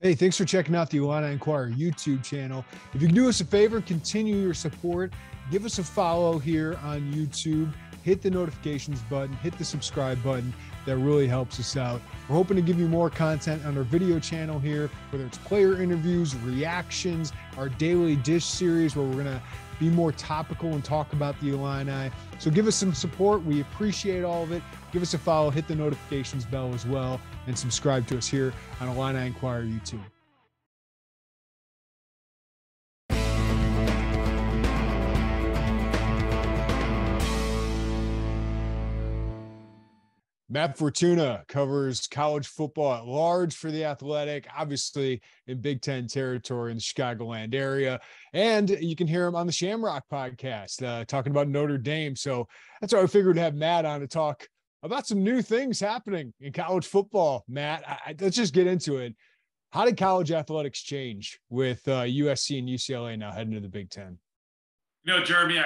Hey, thanks for checking out the Illini Inquirer YouTube channel. If you can do us a favor, continue your support. Give us a follow here on YouTube. Hit the notifications button, hit the subscribe button. That really helps us out. We're hoping to give you more content on our video channel here, whether it's player interviews, reactions, our daily dish series where we're going to be more topical and talk about the Illini. So give us some support. We appreciate all of it. Give us a follow, hit the notifications bell as well, and subscribe to us here on Illini Inquirer YouTube. Matt Fortuna covers college football at large for The Athletic, obviously in Big Ten territory in the Chicagoland area. And you can hear him on the Shamrock podcast talking about Notre Dame. So that's why I figured to have Matt on to talk about some new things happening in college football. Matt, let's just get into it. How did college athletics change with USC and UCLA now heading to the Big Ten? You know, Jeremy,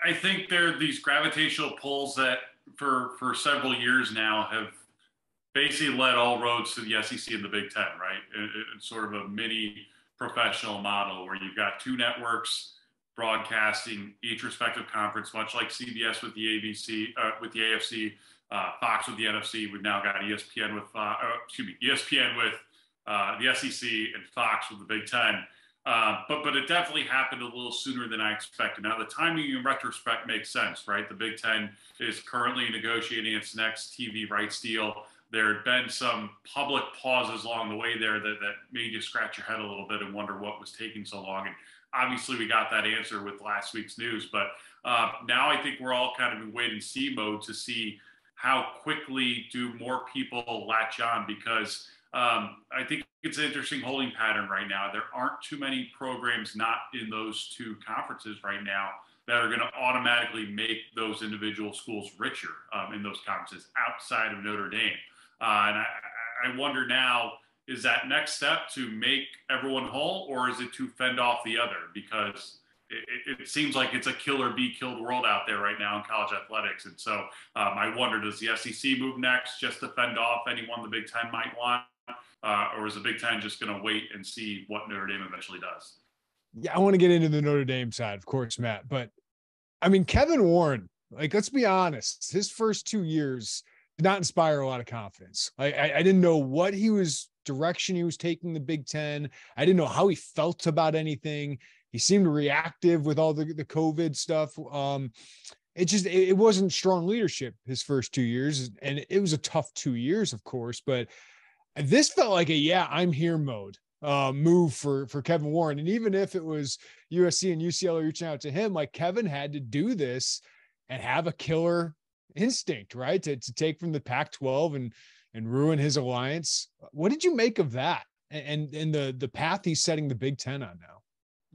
I think there are these gravitational pulls that for several years now have basically led all roads to the SEC and the Big Ten, right? It's sort of a mini professional model where you've got two networks broadcasting each respective conference, much like CBS with the ABC, with the AFC, Fox with the NFC. We've now got ESPN with, ESPN with the SEC and Fox with the Big Ten. But it definitely happened a little sooner than I expected. Now, the timing in retrospect makes sense, right? The Big Ten is currently negotiating its next TV rights deal. There had been some public pauses along the way there that made you scratch your head a little bit and wonder what was taking so long. And obviously, we got that answer with last week's news. But now I think we're all kind of in wait-and-see mode to see how quickly do more people latch on, because I think it's an interesting holding pattern right now. There aren't too many programs not in those two conferences right now that are going to automatically make those individual schools richer in those conferences outside of Notre Dame. And I wonder now, is that next step to make everyone whole, or is it to fend off the other? Because it seems like it's a kill or be killed world out there right now in college athletics. And so I wonder, does the SEC move next just to fend off anyone the Big Ten might want? Or is the Big Ten just going to wait and see what Notre Dame eventually does? Yeah, I want to get into the Notre Dame side, of course, Matt. But, I mean, Kevin Warren, let's be honest, his first 2 years did not inspire a lot of confidence. I didn't know what direction he was taking the Big Ten. I didn't know how he felt about anything. He seemed reactive with all the COVID stuff. It wasn't strong leadership his first 2 years. And it was a tough 2 years, of course, but this felt like I'm here mode move for Kevin Warren. And even if it was USC and UCLA reaching out to him, like, Kevin had to do this and have a killer instinct, right? To take from the Pac-12 and ruin his alliance. What did you make of that? And the path he's setting the Big Ten on now?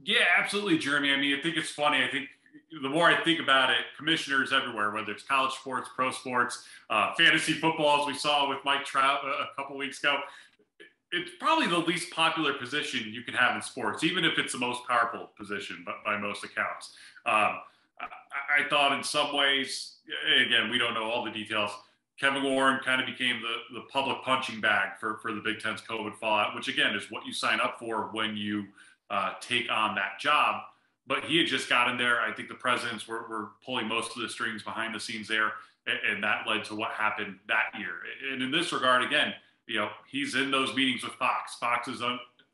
Yeah, absolutely, Jeremy. I mean, I think it's funny. I think the more I think about it, commissioners everywhere, whether it's college sports, pro sports, fantasy football, as we saw with Mike Trout a couple weeks ago, it's probably the least popular position you can have in sports, even if it's the most powerful position, but by most accounts. I thought in some ways, again, we don't know all the details, Kevin Warren kind of became the public punching bag for the Big Ten's COVID fallout, which, again, is what you sign up for when you take on that job. But he had just gotten there. I think the presidents were pulling most of the strings behind the scenes there, and that led to what happened that year. And in this regard, again, he's in those meetings with Fox. Fox is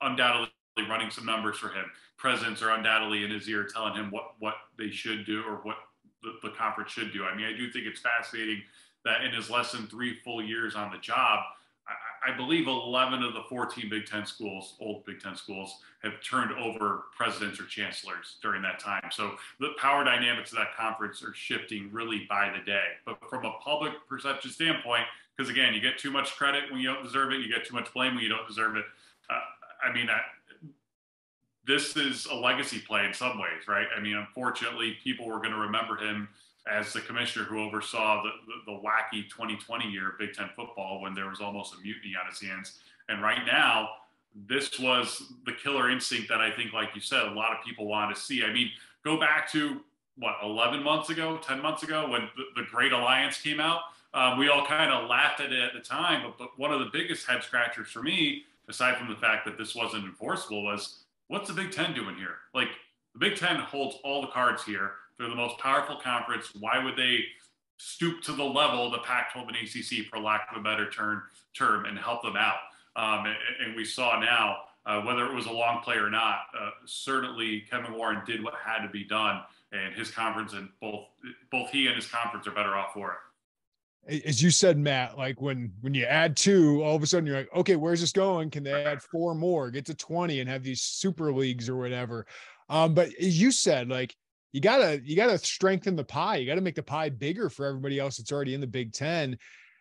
undoubtedly running some numbers for him. Presidents are undoubtedly in his ear telling him what they should do or what the conference should do. I mean, I do think it's fascinating that in his less than 3 full years on the job, I believe 11 of the 14 Big Ten schools, old Big Ten schools, have turned over presidents or chancellors during that time. So the power dynamics of that conference are shifting really by the day. But from a public perception standpoint, because, again, you get too much credit when you don't deserve it, you get too much blame when you don't deserve it. This is a legacy play in some ways, right? I mean, unfortunately, people were going to remember him as the commissioner who oversaw the wacky 2020 year of Big Ten football when there was almost a mutiny on his hands. And right now, this was the killer instinct that I think, like you said, a lot of people wanted to see. I mean, go back to, 11 months ago, 10 months ago, when the Great Alliance came out. We all kind of laughed at it at the time, but one of the biggest head scratchers for me aside from the fact that this wasn't enforceable, was what's the Big Ten doing here? Like, the Big Ten holds all the cards here. They're the most powerful conference. Why would they stoop to the level of the Pac-12 and ACC, for lack of a better term, and help them out? And we saw now, whether it was a long play or not, certainly Kevin Warren did what had to be done, and his conference, and both he and his conference are better off for it. As you said, Matt, like when you add 2, all of a sudden you're like, okay, where's this going? Can they add 4 more, get to 20 and have these super leagues or whatever? But as you said, like, you gotta strengthen the pie. You gotta make the pie bigger for everybody else that's already in the Big Ten.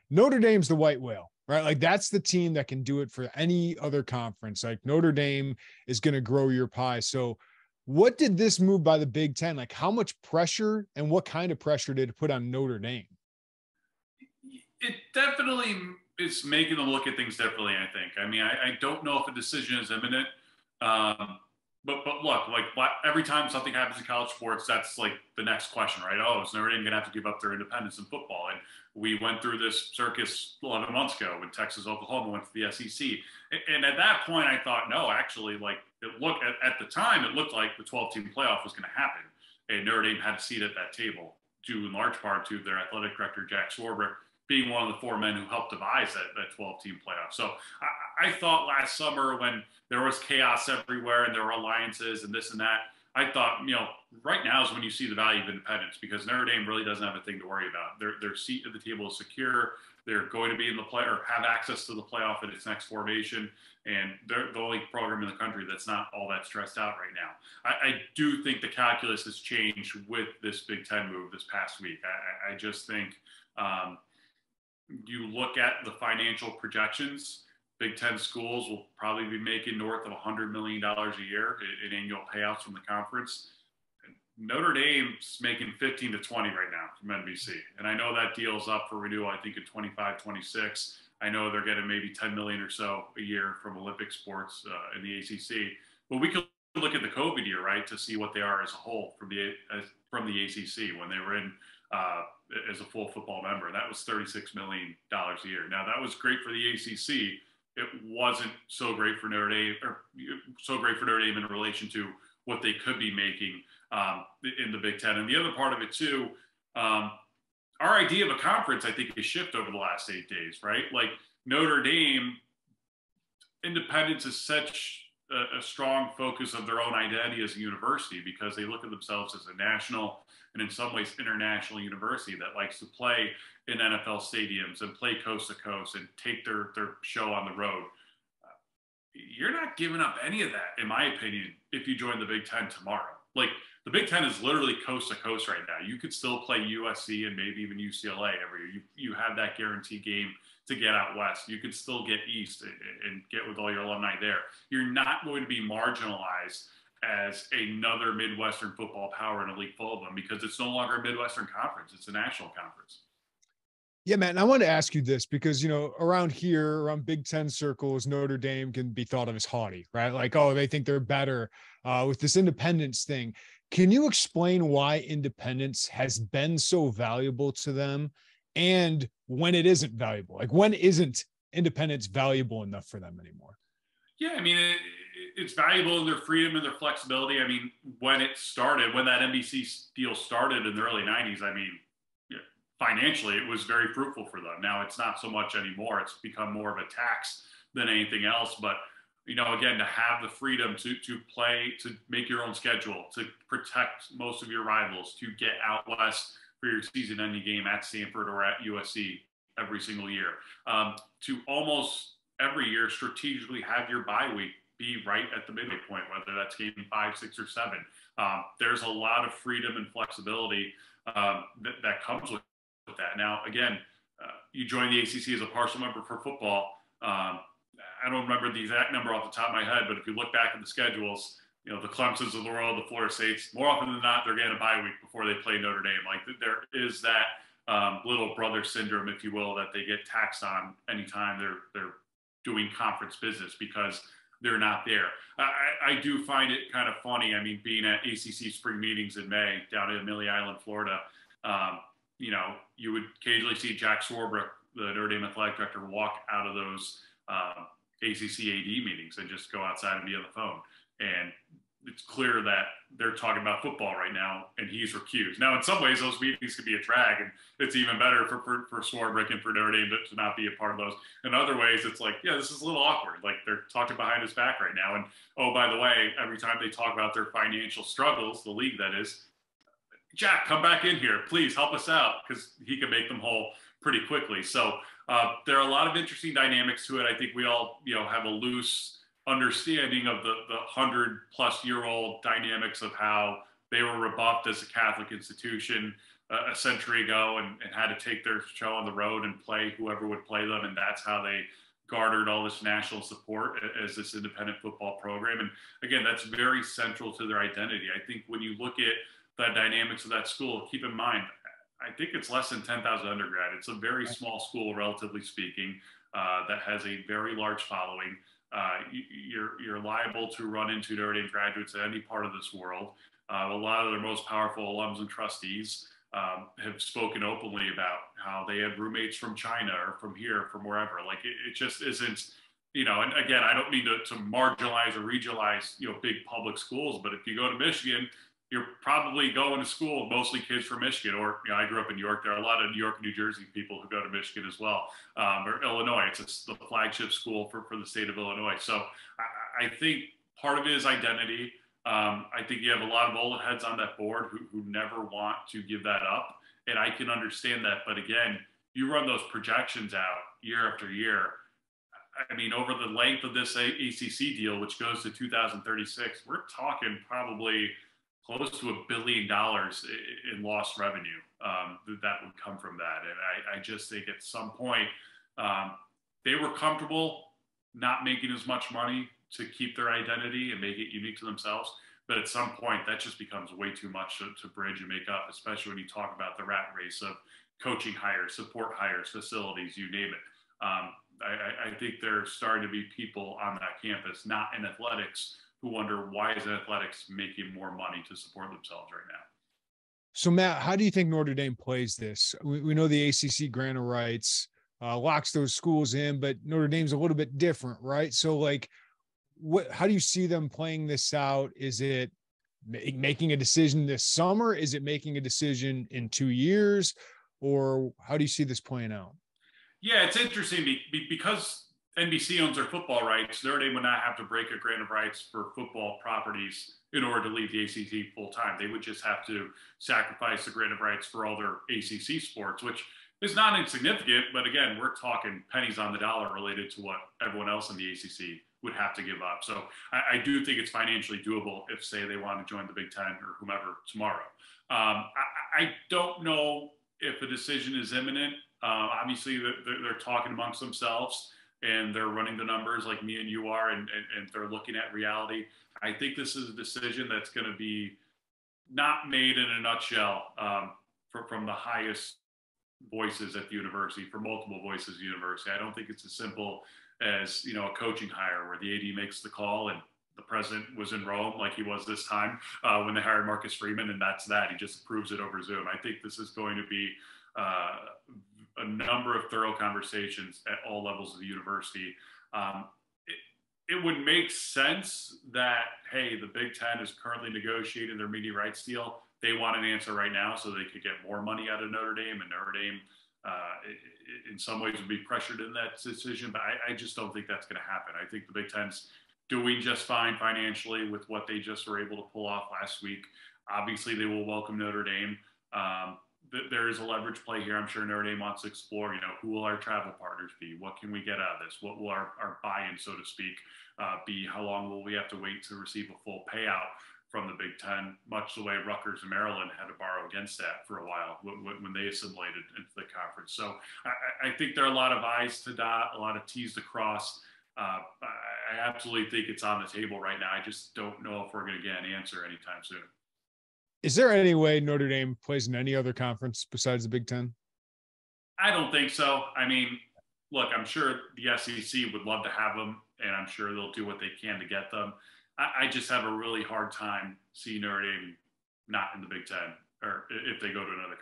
Notre Dame's the white whale, right? Like, that's the team that can do it for any other conference. Like, Notre Dame is going to grow your pie. So what did this move by the Big Ten, like, how much pressure and what kind of pressure did it put on Notre Dame? It definitely is making them look at things differently, I think. I mean, I don't know if a decision is imminent. But look, like, every time something happens in college sports, that's like the next question, right? Oh, is Notre Dame going to have to give up their independence in football? And we went through this circus 11 months ago when Texas, Oklahoma went to the SEC. And at that point, I thought, no, actually, like, at the time, it looked like the 12-team playoff was going to happen. And Notre Dame had a seat at that table, due in large part to their athletic director, Jack Swarbrick, being one of the 4 men who helped devise that 12-team playoff. So I thought last summer, when there was chaos everywhere and there were alliances and this and that, I thought, right now is when you see the value of independence, because Notre Dame really doesn't have a thing to worry about. Their seat at the table is secure. They're going to be in the play, or have access to the playoff at its next formation. And they're the only program in the country that's not all that stressed out right now. I do think the calculus has changed with this Big Ten move this past week. I just think, you look at the financial projections, Big Ten schools will probably be making north of $100 million a year in annual payouts from the conference. Notre Dame's making 15 to 20 right now from NBC. And I know that deal's up for renewal, I think, in 25, 26. I know they're getting maybe 10 million or so a year from Olympic sports in the ACC. But we could look at the COVID year, right, to see what they are as a whole from the ACC when they were in as a full football member. That was $36 million a year. Now, that was great for the ACC. It wasn't so great for Notre Dame, in relation to what they could be making in the Big Ten. And the other part of it too, our idea of a conference, I think, has shifted over the last 8 days, right? Like, Notre Dame, independence is such a strong focus of their own identity as a university, because they look at themselves as a national and in some ways international university that likes to play in NFL stadiums and play coast to coast and take their show on the road. You're not giving up any of that, in my opinion, if you join the Big Ten tomorrow. Like, the Big Ten is literally coast to coast right now. You could still play USC and maybe even UCLA every year. You have that guarantee game to get out west. You could still get east and get with all your alumni there. You're not going to be marginalized as another Midwestern football power in a league full of them, because it's no longer a Midwestern conference. It's a national conference. Yeah, man. And I want to ask you this because, around here, around Big Ten circles, Notre Dame can be thought of as haughty, right? Like, oh, they think they're better with this independence thing. Can you explain why independence has been so valuable to them, and when it isn't valuable? Like, when isn't independence valuable enough for them anymore? Yeah, I mean, it's valuable in their freedom and their flexibility. I mean, when that NBC deal started in the early 90s, I mean, financially, it was very fruitful for them. Now it's not so much anymore. It's become more of a tax than anything else. But, again, to have the freedom to play, to make your own schedule, to protect most of your rivals, to get out west for your season-ending game at Stanford or at USC every single year, to almost every year strategically have your bye week be right at the midway point, whether that's game 5, 6, or 7. There's a lot of freedom and flexibility that comes with that. Now, again, you join the ACC as a partial member for football. I don't remember the exact number off the top of my head, but if you look back at the schedules, the Clemsons of the world, the Florida States, more often than not, they're getting a bye week before they play Notre Dame. Like, there is that little brother syndrome, if you will, that they get taxed on anytime they're doing conference business because they're not there. I do find it kind of funny. I mean, being at ACC spring meetings in May down in Amelia Island, Florida, you would occasionally see Jack Swarbrick, the Notre Dame athletic director, walk out of those ACC AD meetings and just go outside and be on the phone. And it's clear that they're talking about football right now, and he's recused. Now, in some ways, those meetings could be a drag, and it's even better for Swarbrick and for Notre Dame to not be a part of those. In other ways, it's like, yeah, this is a little awkward. Like, they're talking behind his back right now. And, oh, by the way, every time they talk about their financial struggles, the league that is, Jack, come back in here. Please help us out, because he can make them whole pretty quickly. So there are a lot of interesting dynamics to it. I think we all, have a loose understanding of the 100-plus-year-old dynamics of how they were rebuffed as a Catholic institution a century ago and had to take their show on the road and play whoever would play them. And that's how they garnered all this national support as this independent football program. And again, that's very central to their identity. I think when you look at the dynamics of that school, keep in mind, I think it's less than 10,000 undergrad. It's a very small school, relatively speaking, that has a very large following. You're liable to run into Notre Dame graduates at any part of this world. A lot of their most powerful alums and trustees have spoken openly about how they had roommates from China or from here, from wherever. Like it just isn't, and again, I don't mean to marginalize or regionalize, big public schools, but if you go to Michigan, you're probably going to school with mostly kids from Michigan, or I grew up in New York. There are a lot of New York and New Jersey people who go to Michigan as well, or Illinois. It's the flagship school for the state of Illinois. So I think part of it is identity. I think you have a lot of old heads on that board who never want to give that up, and I can understand that. But again, you run those projections out year after year. I mean, over the length of this ACC deal, which goes to 2036, we're talking probably close to $1 billion in lost revenue that would come from that. And I just think at some point they were comfortable not making as much money to keep their identity and make it unique to themselves. But at some point that just becomes way too much to bridge and make up, especially when you talk about the rat race of coaching hires, support hires, facilities, you name it. I think there's starting to be people on that campus, not in athletics, who wonder why is athletics making more money to support themselves right now. So Matt, how do you think Notre Dame plays this? We know the ACC grant of rights locks those schools in, but Notre Dame's a little bit different, right? So like, how do you see them playing this out? Is it making a decision this summer? Is it making a decision in 2 years? Or how do you see this playing out? Yeah, it's interesting because NBC owns their football rights. Notre Dame would not have to break a grant of rights for football properties in order to leave the ACC full time. They would just have to sacrifice the grant of rights for all their ACC sports, which is not insignificant. But again, we're talking pennies on the dollar related to what everyone else in the ACC would have to give up. So I do think it's financially doable if, say, they want to join the Big Ten or whomever tomorrow. I don't know if a decision is imminent. Obviously, they're talking amongst themselves, and they're running the numbers like me and you are, and they're looking at reality. I think this is a decision that's going to be not made in a nutshell from the highest voices at the university, for multiple voices at the university. I don't think it's as simple as, a coaching hire where the AD makes the call and the president was in Rome like he was this time when they hired Marcus Freeman, and that's that. He just approves it over Zoom. I think this is going to be a number of thorough conversations at all levels of the university. It would make sense that, hey, the Big Ten is currently negotiating their media rights deal. They want an answer right now so they could get more money out of Notre Dame, and Notre Dame in some ways would be pressured in that decision, but I just don't think that's going to happen. I think the Big Ten's doing just fine financially with what they just were able to pull off last week. Obviously, they will welcome Notre Dame. There is a leverage play here. I'm sure Notre Dame wants to explore, who will our travel partners be? What can we get out of this? What will our buy-in, so to speak, be? How long will we have to wait to receive a full payout from the Big Ten, much the way Rutgers and Maryland had to borrow against that for a while when they assimilated into the conference. So I think there are a lot of I's to dot, a lot of T's to cross. I absolutely think it's on the table right now. I just don't know if we're going to get an answer anytime soon. Is there any way Notre Dame plays in any other conference besides the Big Ten? I don't think so. I mean, look, I'm sure the SEC would love to have them, and I'm sure they'll do what they can to get them. I just have a really hard time seeing Notre Dame not in the Big Ten, or if they go to another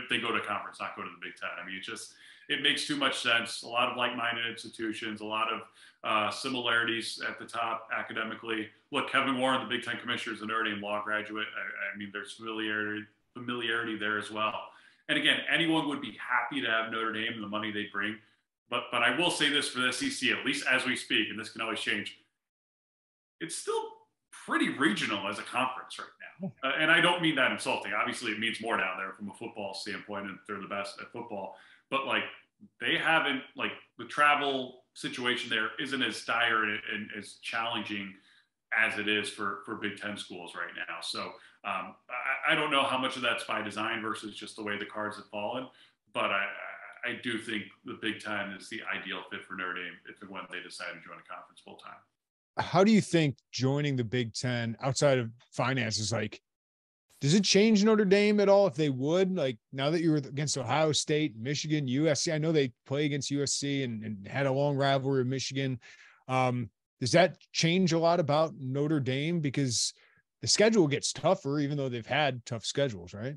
if they go to a conference, not go to the Big Ten. I mean, it makes too much sense. A lot of like-minded institutions, a lot of similarities at the top academically. Look, Kevin Warren, the Big Ten commissioner, is a Notre Dame law graduate. I mean, there's familiarity there as well. And again, anyone would be happy to have Notre Dame and the money they bring. But I will say this for the SEC, at least as we speak, and this can always change, it's still pretty regional as a conference right now. And I don't mean that insulting. Obviously, it means more down there from a football standpoint, and they're the best at football. But, like, they haven't, like, the travel situation there isn't as dire and as challenging as it is for Big Ten schools right now. So I don't know how much of that's by design versus just the way the cards have fallen. But I do think the Big Ten is the ideal fit for Notre Dame if and when they decide to join a conference full time. How do you think joining the Big Ten outside of finances, like, does it change Notre Dame at all if they would? Like, now that you're against Ohio State, Michigan, USC, I know they play against USC and had a long rivalry with Michigan. Does that change a lot about Notre Dame? Because the schedule gets tougher, even though they've had tough schedules, right?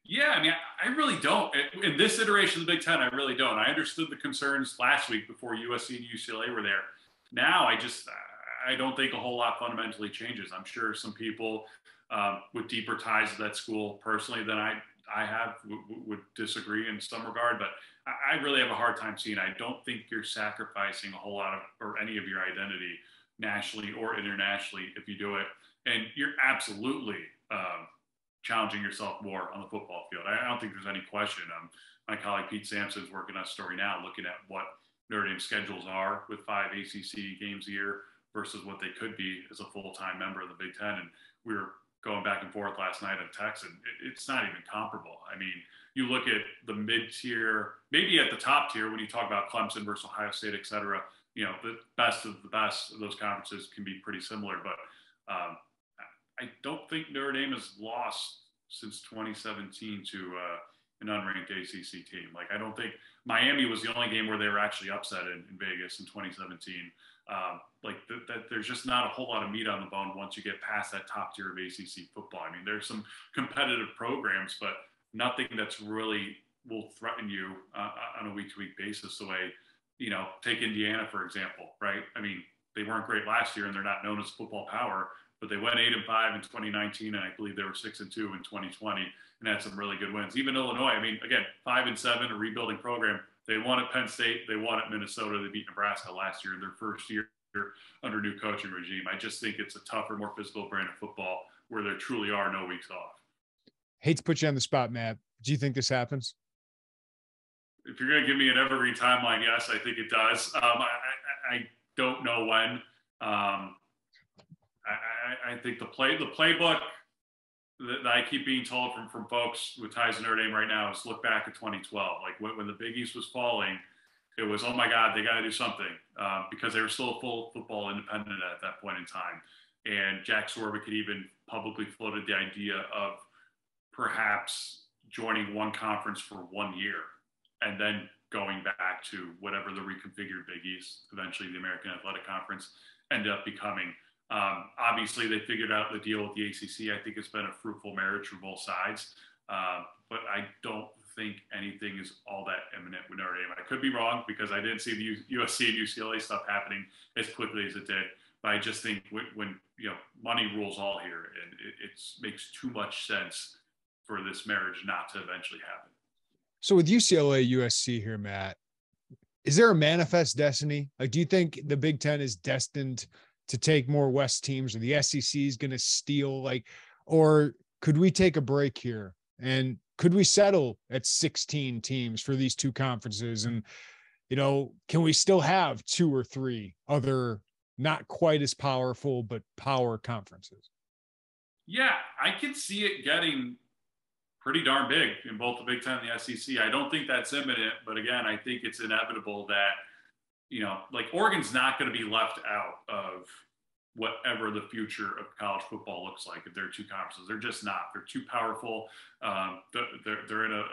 Yeah, I mean, I really don't. In this iteration of the Big Ten, I really don't. I understood the concerns last week before USC and UCLA were there. Now, I don't think a whole lot fundamentally changes. I'm sure some people with deeper ties to that school personally than I have would disagree in some regard, but I really have a hard time seeing. I don't think you're sacrificing a whole lot of or any of your identity nationally or internationally if you do it, and you're absolutely challenging yourself more on the football field. I don't think there's any question. My colleague Pete Sampson's working on a story now looking at what Notre Dame schedules are with 5 ACC games a year versus what they could be as a full-time member of the Big Ten. And we were going back and forth last night on text, and it's not even comparable. I mean, you look at the mid-tier, maybe at the top tier when you talk about Clemson versus Ohio State, et cetera, you know, the best of those conferences can be pretty similar. But I don't think Notre Dame has lost since 2017 to an unranked ACC team. Like, I don't think Miami was the only game where they were actually upset in Vegas in 2017. That there's just not a whole lot of meat on the bone once you get past that top tier of ACC football. I mean, there's some competitive programs, but nothing that's really will threaten you on a week-to-week basis the way, you know, take Indiana, for example, right? I mean, they weren't great last year and they're not known as football power, but they went 8-5 in 2019, and I believe they were 6-2 in 2020 and had some really good wins. Even Illinois, I mean, again, 5-7, a rebuilding program. They won at Penn State. They won at Minnesota. They beat Nebraska last year in their first year under new coaching regime. I just think it's a tougher, more physical brand of football where there truly are no weeks off. Hate to put you on the spot, Matt. Do you think this happens? If you're going to give me an evergreen timeline, yes, I think it does. I don't know when. I think the playbook that I keep being told from folks with ties to Notre Dame right now is look back at 2012. Like when the Big East was falling, it was, oh my God, they got to do something because they were still a full football independent at that point in time. And Jack Swarbrick had even publicly floated the idea of perhaps joining one conference for 1 year and then going back to whatever the reconfigured Big East, eventually the American Athletic Conference, ended up becoming. Obviously, they figured out the deal with the ACC. I think it's been a fruitful marriage for both sides. But I don't think anything is all that imminent with Notre Dame. I could be wrong because I didn't see the USC and UCLA stuff happening as quickly as it did. But I just think when you know, money rules all here, and it makes too much sense for this marriage not to eventually happen. So with UCLA, USC here, Matt, is there a manifest destiny? Like, do you think the Big Ten is destined to take more West teams, or the SEC is going to steal, like, or could we take a break here? And could we settle at 16 teams for these two conferences? And, you know, can we still have 2 or 3 other not quite as powerful, but power conferences? Yeah, I could see it getting pretty darn big in both the Big Ten and the SEC. I don't think that's imminent, but again, I think it's inevitable that, you know, like Oregon's not going to be left out of whatever the future of college football looks like if there are 2 conferences. They're just not. They're too powerful. They're in a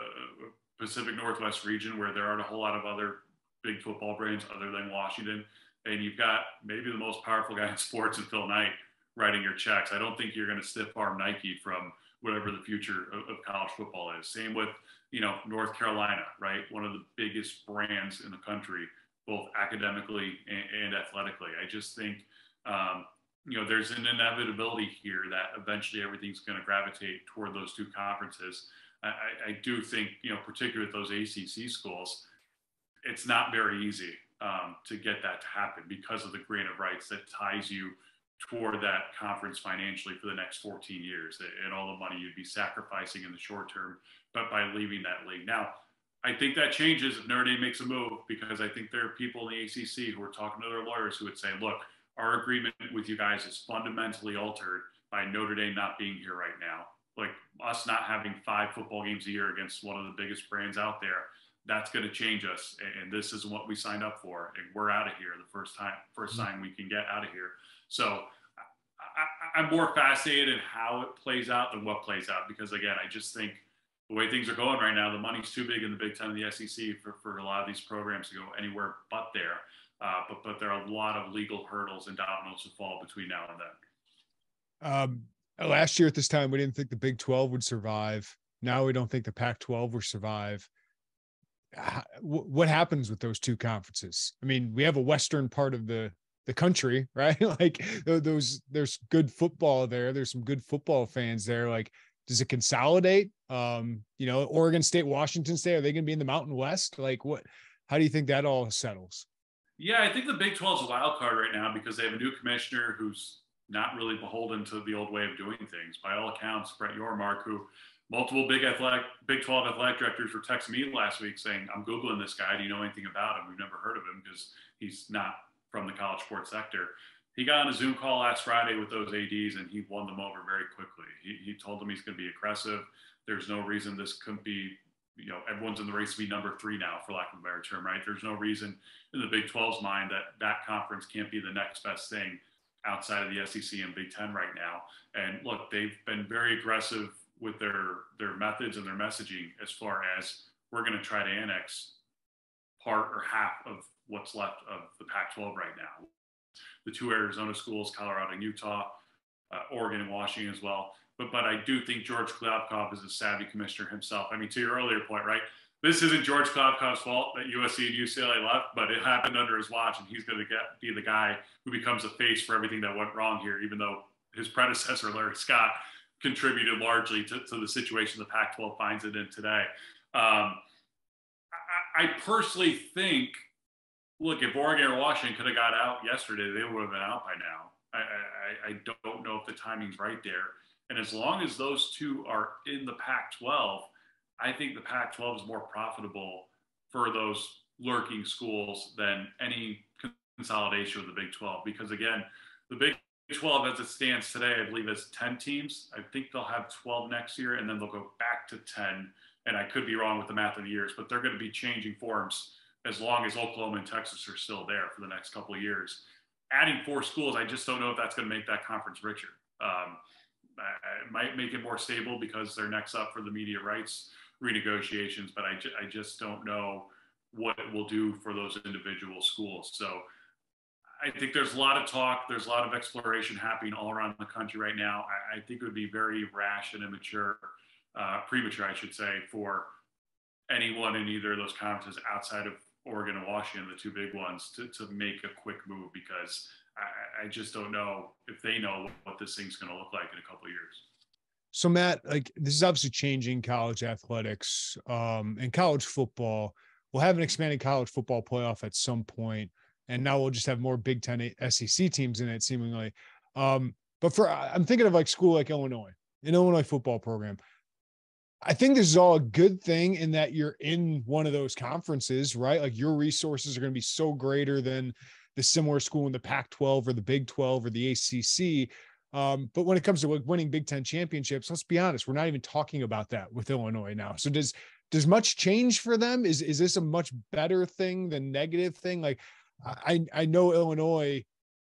Pacific Northwest region where there aren't a whole lot of other big football brands other than Washington. And you've got maybe the most powerful guy in sports in Phil Knight writing your checks. I don't think you're going to stiff arm Nike from whatever the future of college football is. Same with, North Carolina, right? One of the biggest brands in the country, both academically and athletically. I just think, there's an inevitability here that eventually everything's going to gravitate toward those two conferences. I do think, particularly with those ACC schools, it's not very easy to get that to happen because of the grant of rights that ties you toward that conference financially for the next 14 years and all the money you'd be sacrificing in the short term, but by leaving that league. Now, I think that changes if Notre Dame makes a move, because I think there are people in the ACC who are talking to their lawyers who would say, look, our agreement with you guys is fundamentally altered by Notre Dame not being here right now. Like us not having 5 football games a year against one of the biggest brands out there, that's going to change us. And this isn't what we signed up for. And we're out of here the first time we can get out of here. So I'm more fascinated in how it plays out than what plays out, because again, I just think the way things are going right now, the money's too big in the Big Ten and the SEC for a lot of these programs to go anywhere but there. But there are a lot of legal hurdles and dominoes to fall between now and then. Last year at this time, we didn't think the Big 12 would survive. Now we don't think the Pac-12 will survive. What happens with those two conferences? I mean, we have a Western part of the country, right? Like there's good football there. There's some good football fans there. Like, does it consolidate? Oregon State, Washington State, are they going to be in the Mountain West? Like how do you think that all settles? Yeah, I think the Big 12 is a wild card right now because they have a new commissioner who's not really beholden to the old way of doing things. By all accounts, Brett Yormark, who multiple Big 12 athletic directors were texting me last week saying, I'm Googling this guy. Do you know anything about him? We've never heard of him because he's not from the college sports sector. He got on a Zoom call last Friday with those ADs and he won them over very quickly. He told them he's going to be aggressive. There's no reason this couldn't be, everyone's in the race to be number 3 now, for lack of a better term, right? There's no reason in the Big 12's mind that conference can't be the next best thing outside of the SEC and Big Ten right now. And look, they've been very aggressive with their methods and their messaging as far as we're going to try to annex part or half of what's left of the Pac-12 right now. The 2 Arizona schools, Colorado and Utah, Oregon and Washington as well. But I do think George Kliavkoff is a savvy commissioner himself. I mean, to your earlier point, right? This isn't George Kliavkoff's fault that USC and UCLA left, but it happened under his watch, and he's going to be the guy who becomes a face for everything that went wrong here, even though his predecessor, Larry Scott, contributed largely to the situation the Pac-12 finds it in today. I personally think, look, if Oregon or Washington could have got out yesterday, they would have been out by now. I don't know if the timing's right there. And as long as those two are in the Pac-12, I think the Pac-12 is more profitable for those lurking schools than any consolidation with the Big 12. Because again, the Big 12 as it stands today, I believe has 10 teams. I think they'll have 12 next year, and then they'll go back to 10. And I could be wrong with the math of the years, but they're going to be changing forms as long as Oklahoma and Texas are still there for the next couple of years. Adding 4 schools, I just don't know if that's going to make that conference richer. It might make it more stable because they're next up for the media rights renegotiations, but I just don't know what it will do for those individual schools. So I think there's a lot of talk. There's a lot of exploration happening all around the country right now. I think it would be very rash and premature, I should say, for anyone in either of those conferences outside of Oregon and Washington, the 2 big ones, to make a quick move, because I just don't know if they know what this thing's going to look like in a couple of years. So Matt, like, this is obviously changing college athletics and college football. We'll have an expanded college football playoff at some point, and now we'll just have more Big Ten SEC teams in it, seemingly. But I'm thinking of like school like Illinois, an Illinois football program. I think this is all a good thing in that you're in one of those conferences, right? Like your resources are going to be so greater than the similar school in the Pac-12 or the Big 12 or the ACC. But when it comes to like winning Big Ten championships, let's be honest, we're not even talking about that with Illinois now. So does much change for them? Is this a much better thing than negative thing? Like I know Illinois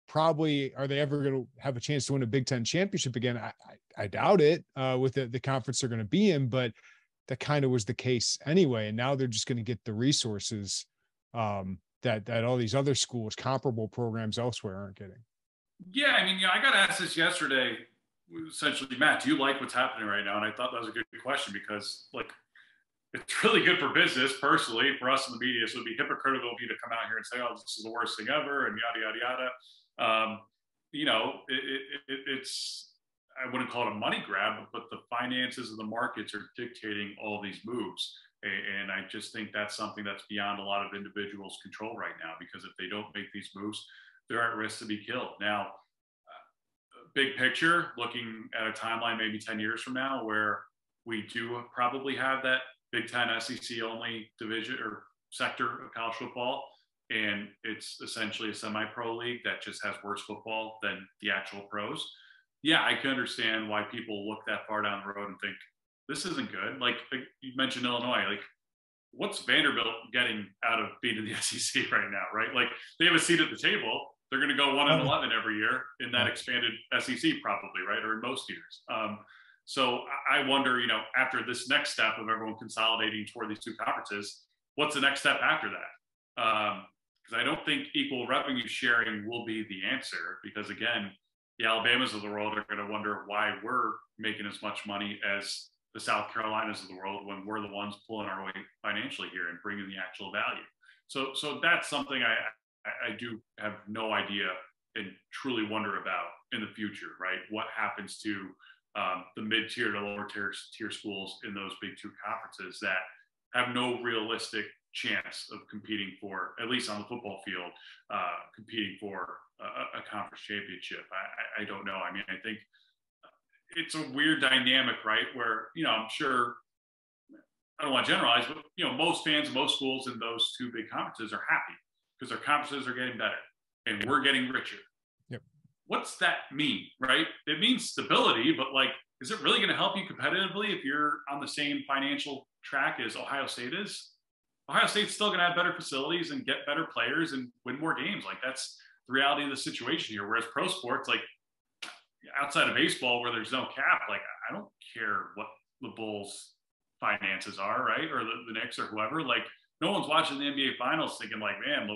probably, are they ever going to have a chance to win a Big Ten championship again? I doubt it with the conference they're going to be in, but that kind of was the case anyway. And now they're just going to get the resources that all these other schools, comparable programs elsewhere, aren't getting. Yeah, I mean, I got asked this yesterday, essentially, Matt, do you like what's happening right now? And I thought that was a good question because, like, it's really good for business. Personally, for us in the media, so it would be hypocritical of you to come out here and say, "Oh, this is the worst thing ever," and yada yada yada. It's, I wouldn't call it a money grab, but the finances of the markets are dictating all these moves. And I just think that's something that's beyond a lot of individuals' control right now, because if they don't make these moves, they're at risk to be killed. Now, big picture, looking at a timeline maybe 10 years from now, where we do probably have that Big Ten SEC only division or sector of college football, and it's essentially a semi-pro league that just has worse football than the actual pros. Yeah, I can understand why people look that far down the road and think, this isn't good. Like you mentioned Illinois, like what's Vanderbilt getting out of being in the SEC right now, right? Like they have a seat at the table. They're going to go 1-11 every year in that expanded SEC probably, right? Or in most years. So I wonder, after this next step of everyone consolidating toward these two conferences, what's the next step after that? Because I don't think equal revenue sharing will be the answer, because again, the Alabamas of the world are going to wonder why we're making as much money as the South Carolinas of the world when we're the ones pulling our weight financially here and bringing the actual value. So that's something I do have no idea and truly wonder about in the future, right? What happens to the mid-tier to lower tier schools in those big two conferences that have no realistic chance of competing for, at least on the football field, competing for a conference championship. I don't know. I mean, I think it's a weird dynamic, right? Where, I'm sure, I don't want to generalize, but, most fans of most schools in those two big conferences are happy because their conferences are getting better and we're getting richer. Yep. What's that mean, right? It means stability, but like, is it really going to help you competitively if you're on the same financial track as Ohio State is? Ohio State's still going to have better facilities and get better players and win more games. Like that's the reality of the situation here. Whereas pro sports, like outside of baseball where there's no cap, like I don't care what the Bulls finances are, right? Or the Knicks or whoever, like no one's watching the NBA finals thinking like, man,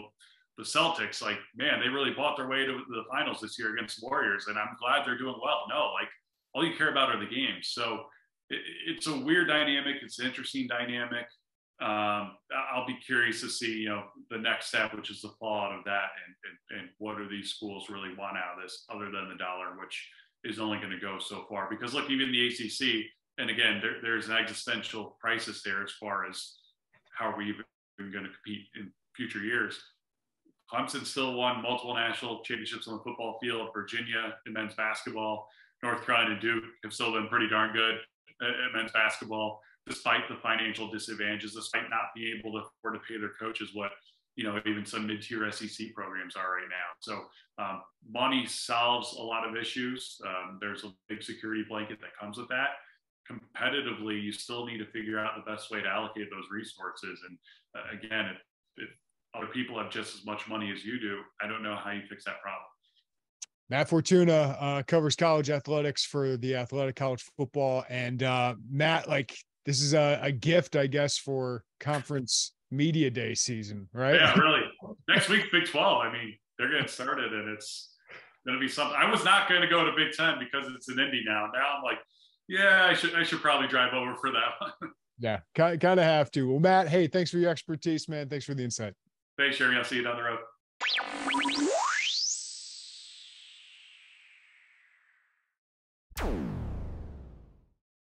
the Celtics, like, man, they really bought their way to the finals this year against the Warriors. And I'm glad they're doing well. No, like all you care about are the games. So it's a weird dynamic. It's an interesting dynamic. I'll be curious to see, the next step, which is the fallout of that, and what do these schools really want out of this, other than the dollar, which is only going to go so far. Because look, even the ACC, and again, there's an existential crisis there as far as how are we even going to compete in future years. Clemson still won multiple national championships on the football field. Virginia in men's basketball, North Carolina and Duke have still been pretty darn good at men's basketball, despite the financial disadvantages, despite not being able to afford to pay their coaches what, even some mid-tier SEC programs are right now. So money solves a lot of issues. There's a big security blanket that comes with that. Competitively, you still need to figure out the best way to allocate those resources. And again, if other people have just as much money as you do, I don't know how you fix that problem. Matt Fortuna covers college athletics for the Athletic College Football. And Matt, like, this is a gift, I guess, for conference media day season, right? Yeah, really. Next week, Big 12. I mean, they're getting started, and it's going to be something. I was not going to go to Big 10 because it's in Indy now. Now I'm like, yeah, I should probably drive over for that one. Yeah, kind of have to. Well, Matt, hey, thanks for your expertise, man. Thanks for the insight. Thanks, Jeremy. I'll see you down the road.